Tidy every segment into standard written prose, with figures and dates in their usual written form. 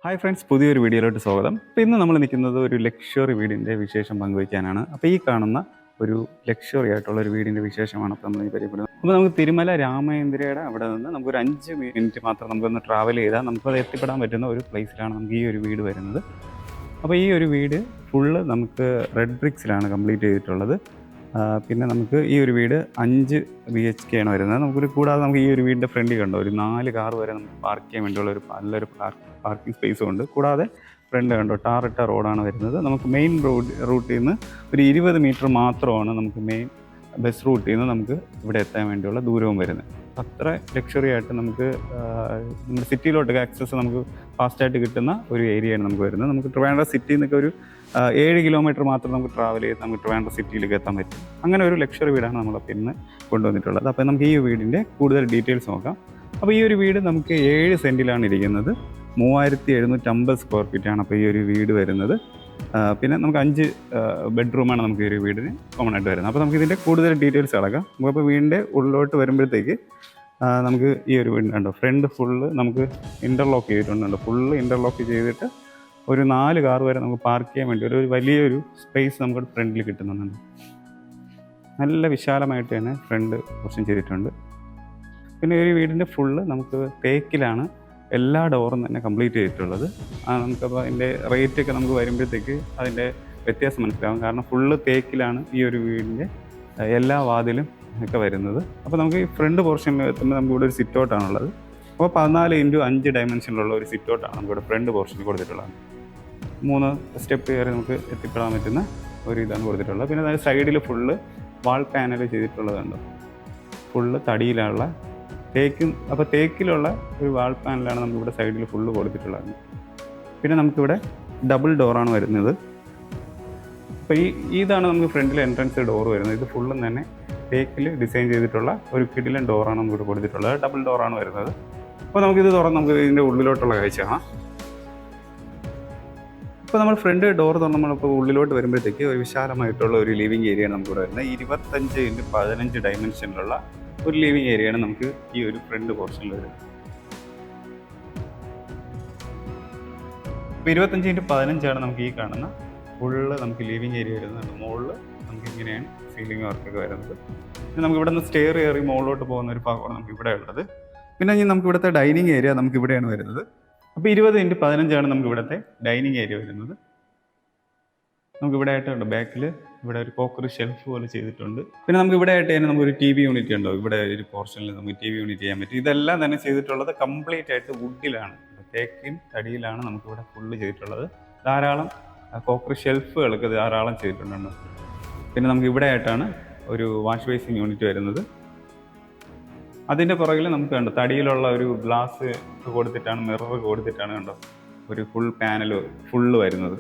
Hi friends, പുതിയൊരു വീഡിയോയിലോട്ട് സ്വാഗതം. അപ്പോൾ ഇന്ന് നമ്മൾ നിൽക്കുന്നത് ഒരു ലക്ഷറി വീടിൻ്റെ വിശേഷം പങ്കുവയ്ക്കാനാണ്. അപ്പോൾ ഈ കാണുന്ന ഒരു ലക്ഷറി ആയിട്ടുള്ള ഒരു വീടിൻ്റെ വിശേഷമാണ് അപ്പോൾ നമ്മൾ ഈ പരിചയപ്പെടുന്നത്. അപ്പോൾ നമുക്ക് തിരുമല രാമേന്ദ്രയുടെ അവിടെ നിന്ന് നമുക്കൊരു 5 മിനിറ്റ് മാത്രം നമുക്കൊന്ന് ട്രാവൽ ചെയ്താൽ നമുക്കത് എത്തിപ്പെടാൻ പറ്റുന്ന ഒരു പ്ലേസിലാണ് നമുക്ക് ഈ ഒരു വീട് വരുന്നത്. അപ്പോൾ ഈ ഒരു വീട് ഫുള്ള് നമുക്ക് റെഡ് ബ്രിക്സിലാണ് കംപ്ലീറ്റ് ചെയ്തിട്ടുള്ളത്. പിന്നെ നമുക്ക് ഈ ഒരു വീട് 5 BHK ആണ് വരുന്നത്. നമുക്കൊരു കൂടാതെ നമുക്ക് ഈ ഒരു വീടിൻ്റെ ഫ്രണ്ടിൽ കണ്ടോ ഒരു 4 കാർ വരെ നമുക്ക് പാർക്ക് ചെയ്യാൻ വേണ്ടിയുള്ള ഒരു നല്ലൊരു പാർക്കിംഗ് സ്പേസും ഉണ്ട്. കൂടാതെ ഫ്രണ്ട് കണ്ടോ ടാറിട്ട റോഡാണ് വരുന്നത്. നമുക്ക് മെയിൻ റൂട്ടിൽ നിന്ന് ഒരു 20 മീറ്റർ മാത്രമാണ് നമുക്ക് മെയിൻ ബസ് റൂട്ടിൽ നിന്ന് നമുക്ക് ഇവിടെ എത്താൻ വേണ്ടിയുള്ള ദൂരവും വരുന്നത്. അത്ര ലക്ഷറി ആയിട്ട് നമുക്ക് നമ്മുടെ സിറ്റിയിലോട്ടൊക്കെ ആക്സസ് നമുക്ക് ഫാസ്റ്റായിട്ട് കിട്ടുന്ന ഒരു ഏരിയയാണ് നമുക്ക് വരുന്നത്. നമുക്ക് ട്രിവാൻഡ്രം സിറ്റിയിൽ നിന്നൊക്കെ ഒരു 7 കിലോമീറ്റർ മാത്രം നമുക്ക് ട്രാവൽ ചെയ്ത് നമുക്ക് ട്രിവാൻഡ്രം സിറ്റിയിലേക്ക് എത്താൻ പറ്റും. അങ്ങനെ ഒരു ലക്ഷറി വീടാണ് നമ്മളപ്പോൾ ഇന്ന് കൊണ്ടുവന്നിട്ടുള്ളത്. അപ്പോൾ നമുക്ക് ഈ വീടിൻ്റെ കൂടുതൽ ഡീറ്റെയിൽസ് നോക്കാം. അപ്പോൾ ഈ ഒരു വീട് നമുക്ക് 7 സെൻറ്റിലാണ് ഇരിക്കുന്നത്. 3750 സ്ക്വയർ ഫീറ്റാണ് അപ്പോൾ ഈ ഒരു വീട് വരുന്നത്. പിന്നെ നമുക്ക് 5 ബെഡ്റൂമാണ് നമുക്ക് ഈ ഒരു വീടിന് കോമൺ ആയിട്ട് വരുന്നത്. അപ്പോൾ നമുക്ക് ഇതിൻ്റെ കൂടുതൽ ഡീറ്റെയിൽസ് അടക്കാം. നമുക്കപ്പോൾ വീടിൻ്റെ ഉള്ളിലോട്ട് വരുമ്പോഴത്തേക്ക് നമുക്ക് ഈ ഒരു വീടിനുണ്ടോ ഫ്രണ്ട് ഫുള്ള് നമുക്ക് ഇൻ്റർലോക്ക് ചെയ്തിട്ടുണ്ടോ, ഫുള്ള് ഇൻ്റർലോക്ക് ചെയ്തിട്ട് ഒരു 4 കാർ വരെ നമുക്ക് പാർക്ക് ചെയ്യാൻ വേണ്ടി ഒരു വലിയൊരു സ്പേസ് നമുക്ക് ഫ്രണ്ടിൽ കിട്ടുന്നുണ്ട്. നല്ല വിശാലമായിട്ട് തന്നെ ഫ്രണ്ട് പോർഷൻ ചെയ്തിട്ടുണ്ട്. പിന്നെ ഒരു വീടിൻ്റെ ഫുള്ള് നമുക്ക് തേക്കിലാണ് എല്ലാ ഡോറും തന്നെ കംപ്ലീറ്റ് ചെയ്തിട്ടുള്ളത്. നമുക്കപ്പോൾ അതിൻ്റെ റേറ്റൊക്കെ നമുക്ക് വരുമ്പോഴത്തേക്ക് അതിൻ്റെ വ്യത്യാസം മനസ്സിലാകും. കാരണം ഫുള്ള് തേക്കിലാണ് ഈ ഒരു വീടിൻ്റെ എല്ലാ വാതിലും ഒക്കെ വരുന്നത്. അപ്പോൾ നമുക്ക് ഈ ഫ്രണ്ട് പോർഷനിൽ എത്തുമ്പോൾ നമുക്ക് ഇവിടെ ഒരു സിറ്റ് ഔട്ടാണുള്ളത്. അപ്പോൾ 14x5 ഡയമെൻഷനിലുള്ള ഒരു സിറ്റ് ഔട്ടാണ് നമുക്കിവിടെ ഫ്രണ്ട് പോർഷനിൽ കൊടുത്തിട്ടുള്ളത്. 3 സ്റ്റെപ്പ് കയറി നമുക്ക് എത്തിപ്പെടാൻ പറ്റുന്ന ഒരു ഇതാണ് കൊടുത്തിട്ടുള്ളത്. പിന്നെ അതായത് സൈഡിൽ ഫുള്ള് വാൾ പാനൽ ചെയ്തിട്ടുള്ളതുണ്ട്. ഫുള്ള് തടിയിലുള്ള അപ്പോൾ തേക്കിലുള്ള ഒരു വാൾ പാനലാണ് നമുക്കിവിടെ സൈഡിൽ ഫുള്ള് കൊടുത്തിട്ടുള്ളത്. പിന്നെ നമുക്കിവിടെ ഡബിൾ ഡോറാണ് വരുന്നത്. അപ്പോൾ ഇതാണ് നമുക്ക് ഫ്രണ്ടിൽ എൻട്രൻസ് ഡോറ് വരുന്നത്. ഇത് ഫുള്ളും തന്നെ തേക്കിൽ ഡിസൈൻ ചെയ്തിട്ടുള്ള ഒരു കിടിലൻ ഡോറാണ് നമുക്കിവിടെ കൊടുത്തിട്ടുള്ളത്. ഡബിൾ ഡോറാണ് വരുന്നത്. അപ്പോൾ നമുക്കിത് തുറന്ന് നമുക്ക് ഇതിൻ്റെ ഉള്ളിലോട്ടുള്ള കാഴ്ച കാണാം. ഇപ്പോൾ നമ്മൾ ഫ്രണ്ട് ഡോർ തുറന്ന് നമ്മളിപ്പോൾ ഉള്ളിലോട്ട് വരുമ്പോഴത്തേക്ക് ഒരു വിശാലമായിട്ടുള്ള ഒരു ലിവിങ് ഏരിയയാണ് നമുക്കിവിടെ വരുന്നത്. 25x15 ഡയമെൻഷനിലുള്ള ഒരു ലിവിങ് ഏരിയയാണ് നമുക്ക് ഈ ഒരു ഫ്രണ്ട് പോർഷനിൽ വരുന്നത്. ഇപ്പോൾ 25x15 നമുക്ക് ഈ കാണുന്ന ഫുള്ള് നമുക്ക് ലിവിങ് ഏരിയ വരുന്നുണ്ട്. മുകളിൽ നമുക്ക് ഇങ്ങനെയാണ് സീലിംഗ് വർക്കൊക്കെ വരുന്നത്. പിന്നെ നമുക്ക് ഇവിടെ നിന്ന് സ്റ്റെയർ കയറി മുകളിലോട്ട് പോകുന്ന ഒരു ഭാഗമാണ് നമുക്ക് ഇവിടെ ഉള്ളത്. പിന്നെ ഇനി നമുക്ക് ഇവിടുത്തെ ഡൈനിങ് ഏരിയ നമുക്ക് ഇവിടെയാണ് വരുന്നത്. അപ്പോൾ 20x15 നമുക്ക് ഇവിടുത്തെ ഡൈനിങ് ഏരിയ വരുന്നത്. നമുക്ക് ഇവിടെ ആയിട്ടുണ്ട് ബാക്കിൽ ഇവിടെ ഒരു കോക്കറി ഷെൽഫ് പോലെ ചെയ്തിട്ടുണ്ട്. പിന്നെ നമുക്ക് ഇവിടെ ആയിട്ട് തന്നെ നമുക്കൊരു TV യൂണിറ്റ് ഉണ്ടോ, ഇവിടെ ഒരു പോർഷനിൽ നമുക്ക് TV യൂണിറ്റ് ചെയ്യാൻ പറ്റും. ഇതെല്ലാം തന്നെ ചെയ്തിട്ടുള്ളത് കംപ്ലീറ്റ് ആയിട്ട് വുഡിലാണ്, തേക്കും തടിയിലാണ് നമുക്കിവിടെ ഫുള്ള് ചെയ്തിട്ടുള്ളത്. ധാരാളം കോക്കറി ഷെൽഫുകളൊക്കെ ധാരാളം ചെയ്തിട്ടുണ്ട്. പിന്നെ നമുക്ക് ഇവിടെ ആയിട്ടാണ് ഒരു വാഷ് ബേസിൻ യൂണിറ്റ് വരുന്നത്. അതിൻ്റെ പുറകിൽ നമുക്ക് കണ്ടോ തടിയിലുള്ള ഒരു ഗ്ലാസ് കൊടുത്തിട്ടാണ്, മിറർ കൊടുത്തിട്ടാണ് കണ്ടോ ഒരു ഫുൾ പാനൽ ഫുള്ള് വരുന്നത്.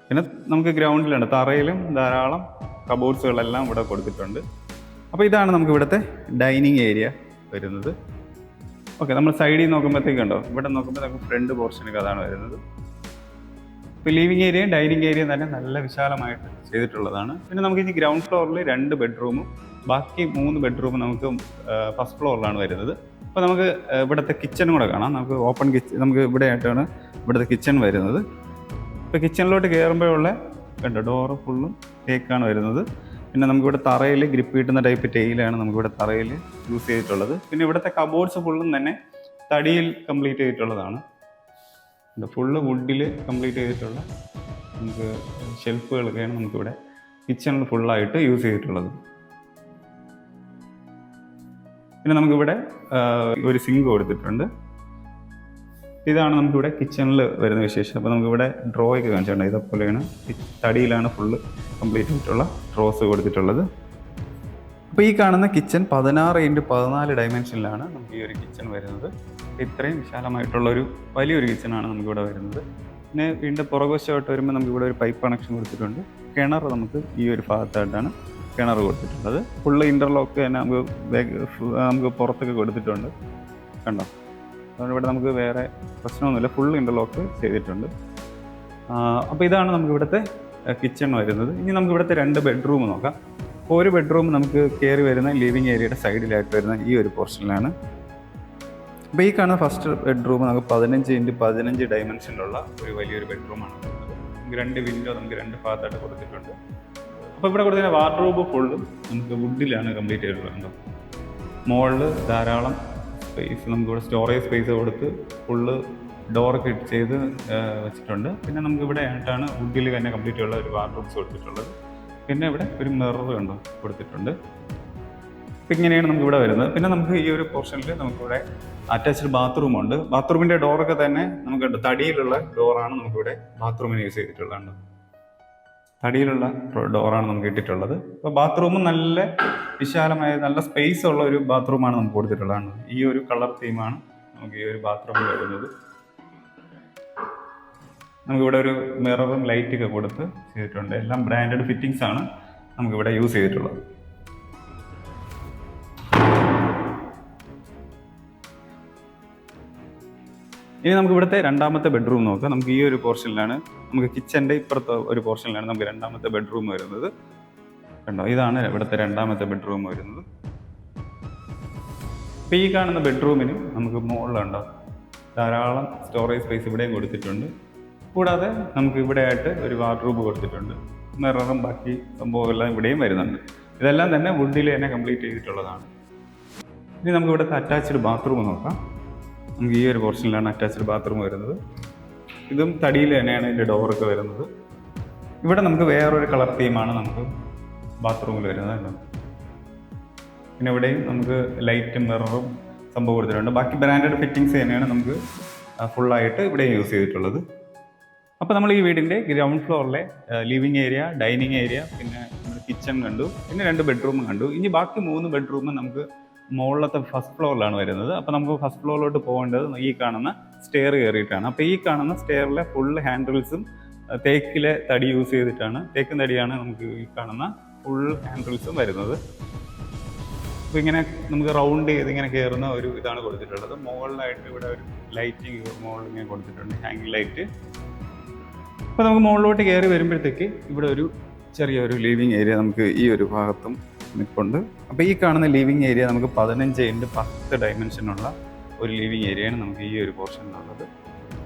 പിന്നെ നമുക്ക് ഗ്രൗണ്ടിലുണ്ട്, തറയിലും ധാരാളം കബോർഡ്സുകളെല്ലാം ഇവിടെ കൊടുത്തിട്ടുണ്ട്. അപ്പോൾ ഇതാണ് നമുക്ക് ഇവിടുത്തെ ഡൈനിങ് ഏരിയ വരുന്നത്. ഓക്കെ, നമ്മൾ സൈഡിൽ നോക്കുമ്പോഴത്തേക്ക് കണ്ടോ ഇവിടെ നോക്കുമ്പോൾ നമുക്ക് ഫ്രണ്ട് പോർഷനൊക്കെ അതാണ് വരുന്നത്. ഇപ്പോൾ ലിവിങ് ഏരിയയും ഡൈനിങ് ഏരിയയും തന്നെ നല്ല വിശാലമായിട്ട് ചെയ്തിട്ടുള്ളതാണ്. പിന്നെ നമുക്ക് ഇനി ഗ്രൗണ്ട് ഫ്ലോറിൽ 2 ബെഡ്റൂമും ബാക്കി 3 ബെഡ്റൂമും നമുക്ക് ഫസ്റ്റ് ഫ്ലോറിലാണ് വരുന്നത്. അപ്പോൾ നമുക്ക് ഇവിടുത്തെ കിച്ചണും കൂടെ കാണാം. നമുക്ക് ഓപ്പൺ കിച്ചൺ നമുക്ക് ഇവിടെ ആയിട്ടാണ് ഇവിടുത്തെ കിച്ചൺ വരുന്നത്. ഇപ്പോൾ കിച്ചണിലോട്ട് കയറുമ്പോഴുള്ള കണ്ടോ ഡോറ് ഫുള്ളും തേക്കാണ് വരുന്നത്. പിന്നെ നമുക്കിവിടെ തറയിൽ ഗ്രിപ്പ് കിട്ടുന്ന ടൈപ്പ് ടെയിലാണ് നമുക്കിവിടെ തറയിൽ യൂസ് ചെയ്തിട്ടുള്ളത്. പിന്നെ ഇവിടുത്തെ കബോർഡ്സ് ഫുള്ളും തന്നെ തടിയിൽ കംപ്ലീറ്റ് ചെയ്തിട്ടുള്ളതാണ്. ഫുള്ള് വുഡിൽ കംപ്ലീറ്റ് ചെയ്തിട്ടുള്ള നമുക്ക് ഷെൽഫുകളൊക്കെയാണ് നമുക്കിവിടെ കിച്ചണിൽ ഫുള്ളായിട്ട് യൂസ് ചെയ്തിട്ടുള്ളത്. പിന്നെ നമുക്കിവിടെ ഒരു സിങ്ക് കൊടുത്തിട്ടുണ്ട്. ഇതാണ് നമുക്കിവിടെ കിച്ചണിൽ വരുന്ന വിശേഷം. അപ്പോൾ നമുക്കിവിടെ ഡ്രോയൊക്കെ കാണിച്ചിട്ടുണ്ട്. ഇതേപോലെയാണ് തടിയിലാണ് ഫുള്ള് കംപ്ലീറ്റ് ആയിട്ടുള്ള ഡ്രോസ് കൊടുത്തിട്ടുള്ളത്. അപ്പോൾ ഈ കാണുന്ന കിച്ചൺ 16x14 ഡയമെൻഷനിലാണ് നമുക്ക് ഈ ഒരു കിച്ചൺ വരുന്നത്. ഇത്രയും വിശാലമായിട്ടുള്ളൊരു വലിയൊരു കിച്ചണാണ് നമുക്കിവിടെ വരുന്നത്. പിന്നെ വീണ്ടും പുറകുവശമായിട്ട് വരുമ്പോൾ നമുക്കിവിടെ ഒരു പൈപ്പ് കണക്ഷൻ കൊടുത്തിട്ടുണ്ട്. കിണർ നമുക്ക് ഈ ഒരു ഭാഗത്തായിട്ടാണ് കിണർ കൊടുത്തിട്ടുള്ളത്. ഫുള്ള് ഇൻ്റർലോക്ക് തന്നെ നമുക്ക് പുറത്തൊക്കെ കൊടുത്തിട്ടുണ്ട് കണ്ടോ. അതുകൊണ്ട് ഇവിടെ നമുക്ക് വേറെ പ്രശ്നമൊന്നുമില്ല, ഫുൾ ഇൻ്റർലോക്ക് ചെയ്തിട്ടുണ്ട്. അപ്പോൾ ഇതാണ് നമുക്ക് ഇവിടുത്തെ കിച്ചൺ വരുന്നത്. ഇനി നമുക്ക് ഇവിടുത്തെ 2 ബെഡ്റൂം നോക്കാം. ഒരു ബെഡ്റൂം നമുക്ക് കയറി വരുന്ന ലിവിങ് ഏരിയയുടെ സൈഡിലായിട്ട് വരുന്ന ഈ ഒരു പോർഷനിലാണ്. അപ്പോൾ ഈ കാണുന്ന ഫസ്റ്റ് ബെഡ്റൂം നമുക്ക് 15x15 ഡയമെൻഷനിലുള്ള ഒരു വലിയൊരു ബെഡ്റൂമാണ് വരുന്നത്. നമുക്ക് 2 വിൻഡോ നമുക്ക് 2 ഭാഗത്തായിട്ട് കൊടുത്തിട്ടുണ്ട്. അപ്പോൾ ഇവിടെ കൊടുത്തിരിക്കുന്ന വാർഡ്രോബ് ഫുള്ളും നമുക്ക് വുഡിലാണ് കംപ്ലീറ്റ് ചെയ്തിട്ടുള്ളത്. മുകളിൽ ധാരാളം സ്പേസ്, നമുക്കിവിടെ സ്റ്റോറേജ് സ്പേസ് കൊടുത്ത് ഫുള്ള് ഡോറൊക്കെ ഇട്ട് ചെയ്ത് വെച്ചിട്ടുണ്ട്. പിന്നെ നമുക്ക് ഇവിടെ ആയിട്ടാണ് വുഡിൽ തന്നെ കംപ്ലീറ്റ് ഉള്ള ഒരു വാർഡ്രോബ്സ് കൊടുത്തിട്ടുള്ളത്. പിന്നെ ഇവിടെ ഒരു മിറർ കണ്ടോ കൊടുത്തിട്ടുണ്ട്. അപ്പം ഇങ്ങനെയാണ് നമുക്കിവിടെ വരുന്നത്. പിന്നെ നമുക്ക് ഈ ഒരു പോർഷനിൽ നമുക്കിവിടെ അറ്റാച്ച്ഡ് ബാത്റൂമുണ്ട്. ബാത്റൂമിൻ്റെ ഡോറൊക്കെ തന്നെ നമുക്ക് തടിയിലുള്ള ഡോറാണ് നമുക്കിവിടെ ബാത്റൂമിന് യൂസ് ചെയ്തിട്ടുള്ളത്. തടിയിലുള്ള ഡോറാണ് നമുക്ക് ഇട്ടിട്ടുള്ളത്. അപ്പോൾ ബാത്റൂം നല്ല വിശാലമായ നല്ല സ്പേസ് ഉള്ള ഒരു ബാത്റൂമാണ് നമുക്ക് കൊടുത്തിട്ടുള്ളതാണ്. ഈ ഒരു കളർ തീമാണ് നമുക്ക് ഈ ഒരു ബാത്റൂമിൽ വരുന്നത്. നമുക്കിവിടെ ഒരു മിററും ലൈറ്റൊക്കെ കൊടുത്ത് ചെയ്തിട്ടുണ്ട്. എല്ലാം ബ്രാൻഡഡ് ഫിറ്റിങ്സ് ആണ് നമുക്കിവിടെ യൂസ് ചെയ്തിട്ടുള്ളത്. ഇനി നമുക്ക് ഇവിടുത്തെ രണ്ടാമത്തെ ബെഡ്റൂം നോക്കാം. നമുക്ക് ഈ ഒരു പോർഷനിലാണ്, നമുക്ക് കിച്ചൻ്റെ ഇപ്പുറത്തെ ഒരു പോർഷനിലാണ് നമുക്ക് രണ്ടാമത്തെ ബെഡ്റൂം വരുന്നത്. കണ്ടോ, ഇതാണ് ഇവിടുത്തെ രണ്ടാമത്തെ ബെഡ്റൂം വരുന്നത്. അപ്പോൾ ഈ കാണുന്ന ബെഡ്റൂമിന് നമുക്ക് മുകളിലുണ്ടോ ധാരാളം സ്റ്റോറേജ് സ്പേസ് ഇവിടെയും കൊടുത്തിട്ടുണ്ട്. കൂടാതെ നമുക്ക് ഇവിടെ ആയിട്ട് ഒരു വാർഡ്രോബ് കൊടുത്തിട്ടുണ്ട്. മിററും ബാക്കി സംഭവമെല്ലാം ഇവിടെയും വരുന്നുണ്ട്. ഇതെല്ലാം തന്നെ വുഡിൽ തന്നെ കംപ്ലീറ്റ് ചെയ്തിട്ടുള്ളതാണ്. ഇനി നമുക്ക് ഇവിടുത്തെ അറ്റാച്ച്ഡ് ബാത്റൂം നോക്കാം. നമുക്ക് ഈ ഒരു പോർഷനിലാണ് അറ്റാച്ച്ഡ് ബാത്റൂം വരുന്നത്. ഇതും തടിയിൽ തന്നെയാണ് ഇതിൻ്റെ ഡോറൊക്കെ വരുന്നത്. ഇവിടെ നമുക്ക് വേറൊരു കളർ തീമാണ് നമുക്ക് ബാത്റൂമിൽ വരുന്നത്. പിന്നെ ഇവിടെയും നമുക്ക് ലൈറ്റും മിററും സംഭവം കൊടുത്തിട്ടുണ്ട്. ബാക്കി ബ്രാൻഡഡ് ഫിറ്റിങ്സ് തന്നെയാണ് നമുക്ക് ഫുള്ളായിട്ട് ഇവിടെ യൂസ് ചെയ്തിട്ടുള്ളത്. അപ്പോൾ നമ്മൾ ഈ വീടിൻ്റെ ഗ്രൗണ്ട് ഫ്ലോറിലെ ലിവിങ് ഏരിയ, ഡൈനിങ് ഏരിയ, പിന്നെ കിച്ചൺ കണ്ടു, പിന്നെ 2 ബെഡ്റൂം കണ്ടു. ഇനി ബാക്കി 3 ബെഡ്റൂം നമുക്ക് മുകളിലത്തെ ഫസ്റ്റ് ഫ്ലോറിലാണ് വരുന്നത്. അപ്പോൾ നമുക്ക് ഫസ്റ്റ് ഫ്ലോറിലോട്ട് പോകേണ്ടത് ഈ കാണുന്ന സ്റ്റെയർ കയറിയിട്ടാണ്. അപ്പോൾ ഈ കാണുന്ന സ്റ്റെയറിലെ ഫുൾ ഹാൻഡിൽസും തേക്കിലെ തടി യൂസ് ചെയ്തിട്ടാണ്, തേക്കും തടിയാണ് നമുക്ക് ഈ കാണുന്ന ഫുൾ ഹാൻഡിൽസും വരുന്നത്. അപ്പോൾ ഇങ്ങനെ നമുക്ക് റൗണ്ട് ചെയ്ത് ഇങ്ങനെ കയറുന്ന ഒരു ഇതാണ് കൊടുത്തിട്ടുള്ളത്. മുകളിലായിട്ട് ഇവിടെ ഒരു ലൈറ്റിങ് മുകളിൽ ഇങ്ങനെ കൊടുത്തിട്ടുണ്ട്, ഹാങ്ങിങ് ലൈറ്റ്. അപ്പോൾ നമുക്ക് മുകളിലോട്ട് കയറി വരുമ്പോഴത്തേക്ക് ഇവിടെ ഒരു ചെറിയൊരു ലിവിങ് ഏരിയ നമുക്ക് ഈ ഒരു ഭാഗത്തും നിൽപ്പുണ്ട്. അപ്പോൾ ഈ കാണുന്ന ലിവിങ് ഏരിയ നമുക്ക് 15x10 ഡയമെൻഷനുള്ള ഒരു ലിവിങ് ഏരിയയാണ് നമുക്ക് ഈ ഒരു പോർഷനിലുള്ളത്.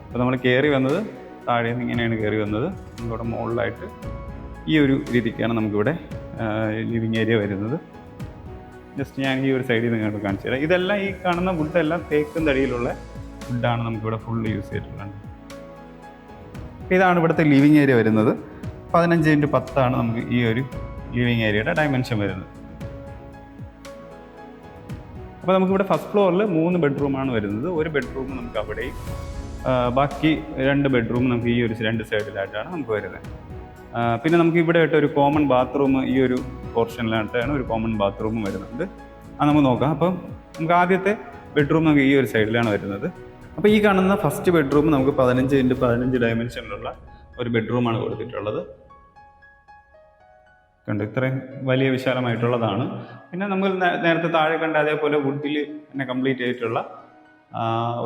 അപ്പോൾ നമ്മൾ കയറി വന്നത് താഴെ നിന്ന് ഇങ്ങനെയാണ് കയറി വന്നത്. നമുക്കിവിടെ മുകളിലായിട്ട് ഈ ഒരു രീതിക്കാണ് നമുക്കിവിടെ ലിവിങ് ഏരിയ വരുന്നത്. ജസ്റ്റ് ഞാൻ ഈ ഒരു സൈഡിൽ നിങ്ങൾക്ക് കാണിച്ചു തരാം. ഇതെല്ലാം ഈ കാണുന്ന വുഡെല്ലാം തേക്കും തടിയിലുള്ള വുഡാണ് നമുക്കിവിടെ ഫുള്ള് യൂസ് ചെയ്തിട്ടുള്ളത്. ഇതാണ് ഇവിടുത്തെ ലിവിങ് ഏരിയ വരുന്നത്. 15x10 നമുക്ക് ഈ ഒരു ലിവിങ് ഏരിയയുടെ ഡയമെൻഷൻ വരുന്നത്. അപ്പോൾ നമുക്കിവിടെ ഫസ്റ്റ് ഫ്ലോറിൽ 3 ബെഡ്റൂമാണ് വരുന്നത്. ഒരു ബെഡ്റൂം നമുക്ക് അവിടെയും ബാക്കി 2 ബെഡ്റൂം നമുക്ക് ഈ ഒരു 2 സൈഡിലായിട്ടാണ് നമുക്ക് വരുന്നത്. പിന്നെ നമുക്ക് ഇവിടെ ആയിട്ട് ഒരു കോമൺ ബാത്റൂം ഈ ഒരു പോർഷനിലായിട്ടാണ് ഒരു കോമൺ ബാത്റൂമും വരുന്നുണ്ട്. അത് നമുക്ക് നോക്കാം. അപ്പം നമുക്ക് ആദ്യത്തെ ബെഡ്റൂം നമുക്ക് ഈ ഒരു സൈഡിലാണ് വരുന്നത്. അപ്പോൾ ഈ കാണുന്ന ഫസ്റ്റ് ബെഡ്റൂം നമുക്ക് 15x15 ഡയമെൻഷനിലുള്ള ഒരു ബെഡ്റൂമാണ് കൊടുത്തിട്ടുള്ളത്. കണ്ട് ഇത്രയും വലിയ വിശാലമായിട്ടുള്ളതാണ്. പിന്നെ നമ്മൾ നേരത്തെ താഴെ കണ്ട അതേപോലെ വുഡിൽ തന്നെ കംപ്ലീറ്റ് ചെയ്തിട്ടുള്ള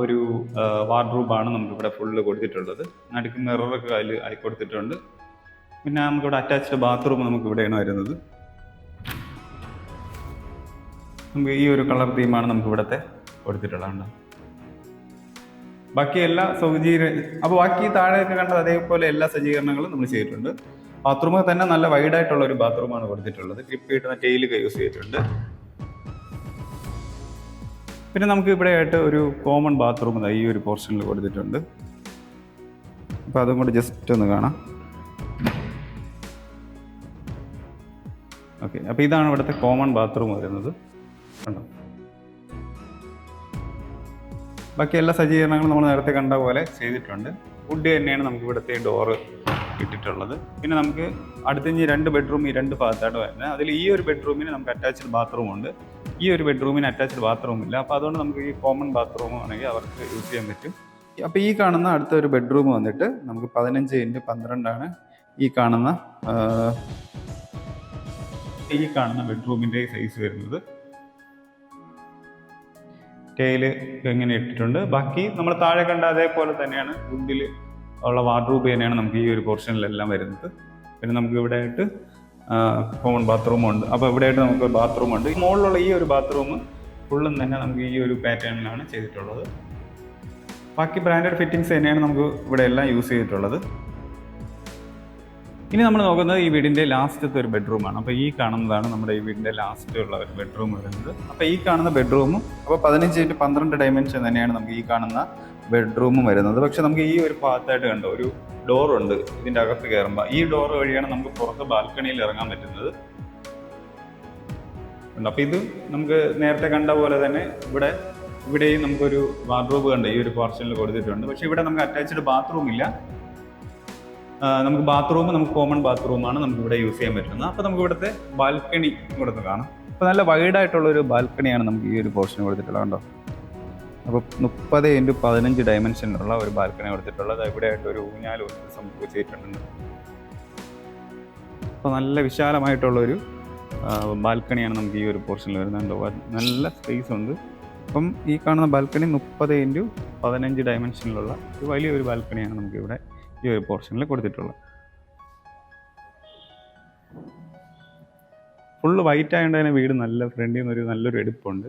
ഒരു വാർഡ്രോബാണ് നമുക്കിവിടെ ഫുള്ള് കൊടുത്തിട്ടുള്ളത്. നടുക്ക് മിററൊക്കെ അതിൽ ആയി കൊടുത്തിട്ടുണ്ട്. പിന്നെ നമുക്കിവിടെ അറ്റാച്ച്ഡ് ബാത്റൂം നമുക്ക് ഇവിടെയാണ് വരുന്നത്. നമുക്ക് ഈ ഒരു കളർ തീമാണ് നമുക്ക് ഇവിടുത്തെ കൊടുത്തിട്ടുള്ളത്. ബാക്കി എല്ലാ അപ്പോൾ ബാക്കി താഴെയൊക്കെ കണ്ടത് അതേപോലെ എല്ലാ സജ്ജീകരണങ്ങളും നമ്മൾ ചെയ്തിട്ടുണ്ട്. ബാത്റൂമിൽ തന്നെ നല്ല വൈഡായിട്ടുള്ള ഒരു ബാത്റൂമാണ് കൊടുത്തിട്ടുള്ളത്. ക്ലിപ്പ് കിട്ടുന്ന ടൈലൊക്കെ യൂസ് ചെയ്തിട്ടുണ്ട്. പിന്നെ നമുക്ക് ഇവിടെ ആയിട്ട് ഒരു കോമൺ ബാത്റൂം ഈ ഒരു പോർഷനിൽ കൊടുത്തിട്ടുണ്ട്. അപ്പോൾ അതും കൂടി ജസ്റ്റ് ഒന്ന് കാണാം. ഓക്കെ, അപ്പോൾ ഇതാണ് ഇവിടുത്തെ കോമൺ ബാത്റൂം വരുന്നത്. കണ്ടോ, ബാക്കി എല്ലാ സജ്ജീകരണങ്ങളും നമ്മൾ നേരത്തെ കണ്ട പോലെ ചെയ്തിട്ടുണ്ട്. വുഡ് തന്നെയാണ് നമുക്ക് ഇവിടുത്തെ ഡോറ് ഇട്ടിട്ടുള്ളത്. പിന്നെ നമുക്ക് അടുത്തഞ്ഞ് 2 ബെഡ്റൂം ഈ 2 ഭാഗത്തായിട്ട് വരുന്നത്. അതിൽ ഈ ഒരു ബെഡ്റൂമിന് നമുക്ക് അറ്റാച്ച്ഡ് ബാത്റൂം ഉണ്ട്, ഈ ഒരു ബെഡ്റൂമിന് അറ്റാച്ച്ഡ് ബാത്റൂം ഇല്ല. അപ്പോൾ അതുകൊണ്ട് നമുക്ക് ഈ കോമൺ ബാത്റൂം ആണെങ്കിൽ അവർക്ക് യൂസ് ചെയ്യാൻ പറ്റും. അപ്പോൾ ഈ കാണുന്ന അടുത്ത ഒരു ബെഡ്റൂം വന്നിട്ട് നമുക്ക് 15x12 ഈ കാണുന്ന ബെഡ്റൂമിൻ്റെ സൈസ് വരുന്നത്. ടൈല് എങ്ങനെ ഇട്ടിട്ടുണ്ട്. ബാക്കി നമ്മൾ താഴെ കണ്ട അതേപോലെ തന്നെയാണ് വുഡിൽ ഉള്ള വാർഡ്രോബ് തന്നെയാണ് നമുക്ക് ഈ ഒരു പോർഷനിലെല്ലാം വരുന്നത്. പിന്നെ നമുക്ക് ഇവിടെ ആയിട്ട് കോമൺ ബാത്റൂമുണ്ട്. അപ്പോൾ ഇവിടെ ആയിട്ട് നമുക്ക് ബാത്റൂമുണ്ട്. മുകളിലുള്ള ഈ ഒരു ബാത്റൂം ഫുള്ളും തന്നെ നമുക്ക് ഈ ഒരു പാറ്റേണിലാണ് ചെയ്തിട്ടുള്ളത്. ബാക്കി ബ്രാൻഡഡ് ഫിറ്റിങ്സ് തന്നെയാണ് നമുക്ക് ഇവിടെ എല്ലാം യൂസ് ചെയ്തിട്ടുള്ളത്. ഇനി നമ്മൾ നോക്കുന്നത് ഈ വീടിൻ്റെ ലാസ്റ്റത്തെ ഒരു ബെഡ്റൂമാണ്. അപ്പോൾ ഈ കാണുന്നതാണ് നമ്മുടെ ഈ വീടിൻ്റെ ലാസ്റ്റ് ഉള്ള ഒരു ബെഡ്റൂം വരുന്നത്. അപ്പോൾ ഈ കാണുന്ന ബെഡ്റൂമും അപ്പോൾ 15x12 ഡയമെൻഷൻ തന്നെയാണ് നമുക്ക് ഈ കാണുന്ന ബെഡ്റൂമും വരുന്നത്. പക്ഷെ നമുക്ക് ഈ ഒരു ഭാഗത്തായിട്ട് കണ്ടോ ഒരു ഡോറുണ്ട്. ഇതിൻ്റെ അകത്ത് കയറുമ്പോൾ ഈ ഡോർ വഴിയാണ് നമുക്ക് പുറത്ത് ബാൽക്കണിയിൽ ഇറങ്ങാൻ പറ്റുന്നത്. അപ്പോൾ ഇത് നമുക്ക് നേരത്തെ കണ്ട പോലെ തന്നെ ഇവിടെയും നമുക്കൊരു വാർഡ്രോബ് കണ്ട് ഈ ഒരു പോർഷനിൽ കൊടുത്തിട്ടുണ്ട്. പക്ഷേ ഇവിടെ നമുക്ക് അറ്റാച്ച്ഡ് ബാത്റൂം ഇല്ല. നമുക്ക് നമുക്ക് കോമൺ ബാത്റൂമാണ് നമുക്ക് ഇവിടെ യൂസ് ചെയ്യാൻ പറ്റുന്നത്. അപ്പോൾ നമുക്ക് ഇവിടുത്തെ ബാൽക്കണി ഇവിടുത്തെ കാണാം. അപ്പോൾ നല്ല വൈഡായിട്ടുള്ളൊരു ബാൽക്കണിയാണ് നമുക്ക് ഈ ഒരു പോർഷന് കൊടുത്തിട്ടുള്ളത് കണ്ടോ. അപ്പോൾ 30x15 ഡയമെൻഷനിലുള്ള ഒരു ബാൽക്കണി കൊടുത്തിട്ടുള്ളത്. ഇവിടെയായിട്ട് ഒരു ഊഞ്ഞാലും സംഭവിച്ചിട്ടുണ്ട്. അപ്പോൾ നല്ല വിശാലമായിട്ടുള്ളൊരു ബാൽക്കണിയാണ് നമുക്ക് ഈ ഒരു പോർഷനിൽ വരുന്നുണ്ടോ. നല്ല സ്പേസ് ഉണ്ട്. അപ്പം ഈ കാണുന്ന ബാൽക്കണി 30x15 ഡയമെൻഷനിലുള്ള ഒരു വലിയൊരു ബാൽക്കണിയാണ് നമുക്കിവിടെ ഈ ഒരു പോർഷനിൽ കൊടുത്തിട്ടുള്ളത്. ഫുള്ള് വൈറ്റ് ആയതുകൊണ്ട് തന്നെ വീട് നല്ല ഫ്രണ്ടിൽ നിന്ന് നല്ലൊരു എടുപ്പുണ്ട്.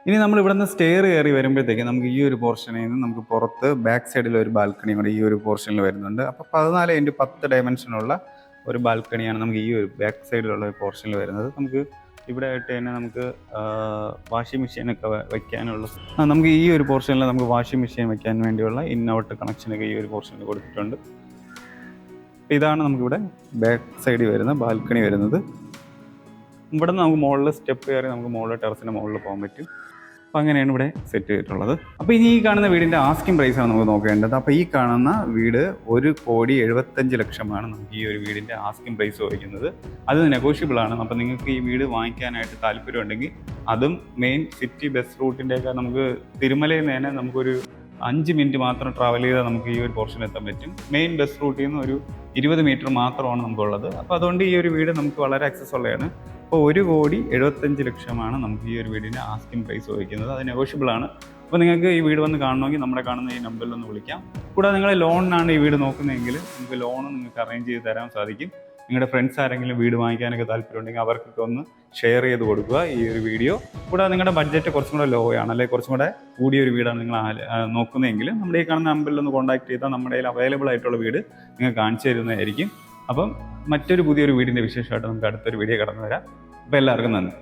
ഇനി നമ്മൾ ഇവിടെ നിന്ന് സ്റ്റെയർ കയറി വരുമ്പോഴത്തേക്ക് നമുക്ക് ഈ ഒരു പോർഷനിൽ നിന്ന് നമുക്ക് പുറത്ത് ബാക്ക് സൈഡിൽ ഒരു ബാൽക്കണി കൂടെ ഈ ഒരു പോർഷനിൽ വരുന്നുണ്ട്. അപ്പോൾ 14x10 ഡയമെൻഷനുള്ള ഒരു ബാൽക്കണിയാണ് നമുക്ക് ഈ ഒരു ബാക്ക് സൈഡിലുള്ള ഒരു പോർഷനിൽ വരുന്നത്. നമുക്ക് ഇവിടെ ആയിട്ട് തന്നെ നമുക്ക് വാഷിംഗ് മെഷീനൊക്കെ വയ്ക്കാനുള്ള നമുക്ക് ഈ ഒരു പോർഷനിൽ നമുക്ക് വാഷിംഗ് മെഷീൻ വയ്ക്കാൻ വേണ്ടിയുള്ള ഇൻ ഔട്ട് കണക്ഷനൊക്കെ ഈ ഒരു പോർഷനിൽ കൊടുത്തിട്ടുണ്ട്. ഇതാണ് നമുക്കിവിടെ ബാക്ക് സൈഡിൽ വരുന്ന ബാൽക്കണി വരുന്നത്. ഇവിടെ നിന്ന് നമുക്ക് മുകളിൽ സ്റ്റെപ്പ് കയറി നമുക്ക് മുകളിൽ ടെറസിൻ്റെ മുകളിൽ പോകാൻ പറ്റും. അപ്പോൾ അങ്ങനെയാണ് ഇവിടെ സെറ്റ് ചെയ്തിട്ടുള്ളത്. അപ്പോൾ ഇനി ഈ കാണുന്ന വീടിൻ്റെ ആസ്കിംഗ് പ്രൈസാണ് നമുക്ക് നോക്കേണ്ടത്. അപ്പോൾ ഈ കാണുന്ന വീട് 1,75,00,000 നമുക്ക് ഈ ഒരു വീടിൻ്റെ ആസ്കിംഗ് പ്രൈസ് ചോദിക്കുന്നത്. അത് നെഗോഷ്യബിൾ ആണ്. അപ്പോൾ നിങ്ങൾക്ക് ഈ വീട് വാങ്ങിക്കാനായിട്ട് താല്പര്യമുണ്ടെങ്കിൽ അതും മെയിൻ സിറ്റി ബസ് റൂട്ടിൻ്റെയൊക്കെ നമുക്ക് തിരുമലയിൽ നിന്ന് തന്നെ നമുക്കൊരു 5 മിനിറ്റ് മാത്രം ട്രാവൽ ചെയ്താൽ നമുക്ക് ഈ ഒരു പോർഷൻ എത്താൻ പറ്റും. മെയിൻ ബസ് റൂട്ടിൽ നിന്ന് ഒരു 20 മീറ്റർ മാത്രമാണ് നമുക്കുള്ളത്. അപ്പോൾ അതുകൊണ്ട് ഈ ഒരു വീട് നമുക്ക് വളരെ ആക്സസ് ഉള്ളതാണ്. അപ്പോൾ 1,75,00,000 നമുക്ക് ഈ ഒരു വീടിൻ്റെ ആസ്കിംഗ് പ്രൈസ് ചോദിക്കുന്നത്. അത് നെഗോഷ്യബിൾ ആണ്. അപ്പോൾ നിങ്ങൾക്ക് ഈ വീട് വന്ന് കാണണമെങ്കിൽ നമ്മുടെ കാണുന്ന ഈ നമ്പറിൽ ഒന്ന് വിളിക്കാം. കൂടാതെ നിങ്ങൾ ലോണിനാണ് ഈ വീട് നോക്കുന്നതെങ്കിൽ നമുക്ക് ലോണും നിങ്ങൾക്ക് അറേഞ്ച് ചെയ്ത് തരാൻ സാധിക്കും. നിങ്ങളുടെ ഫ്രണ്ട്സ് ആരെങ്കിലും വീട് വാങ്ങിക്കാനൊക്കെ താല്പര്യമുണ്ടെങ്കിൽ അവർക്കൊക്കെ ഒന്ന് ഷെയർ ചെയ്ത് കൊടുക്കുക ഈ ഒരു വീഡിയോ. കൂടാതെ നിങ്ങളുടെ ബഡ്ജറ്റ് കുറച്ചും കൂടെ ലോ ആണ്, അല്ലെങ്കിൽ കുറച്ചും കൂടെ കൂടിയൊരു വീടാണ് നിങ്ങൾ നോക്കുന്നതെങ്കിൽ നമ്മുടെ ഈ കാണുന്ന നമ്പറിൽ ഒന്ന് കോൺടാക്ട് ചെയ്താൽ നമ്മുടെ കയ്യിൽ അവൈലബിൾ ആയിട്ടുള്ള വീട് നിങ്ങൾക്ക് കാണിച്ചു തരുന്നതായിരിക്കും. അപ്പം മറ്റൊരു പുതിയൊരു വീടിൻ്റെ വിശേഷമായിട്ട് നമുക്ക് അടുത്തൊരു വീഡിയോ കടന്നു വരാം. അപ്പോൾ എല്ലാവർക്കും നന്ദി.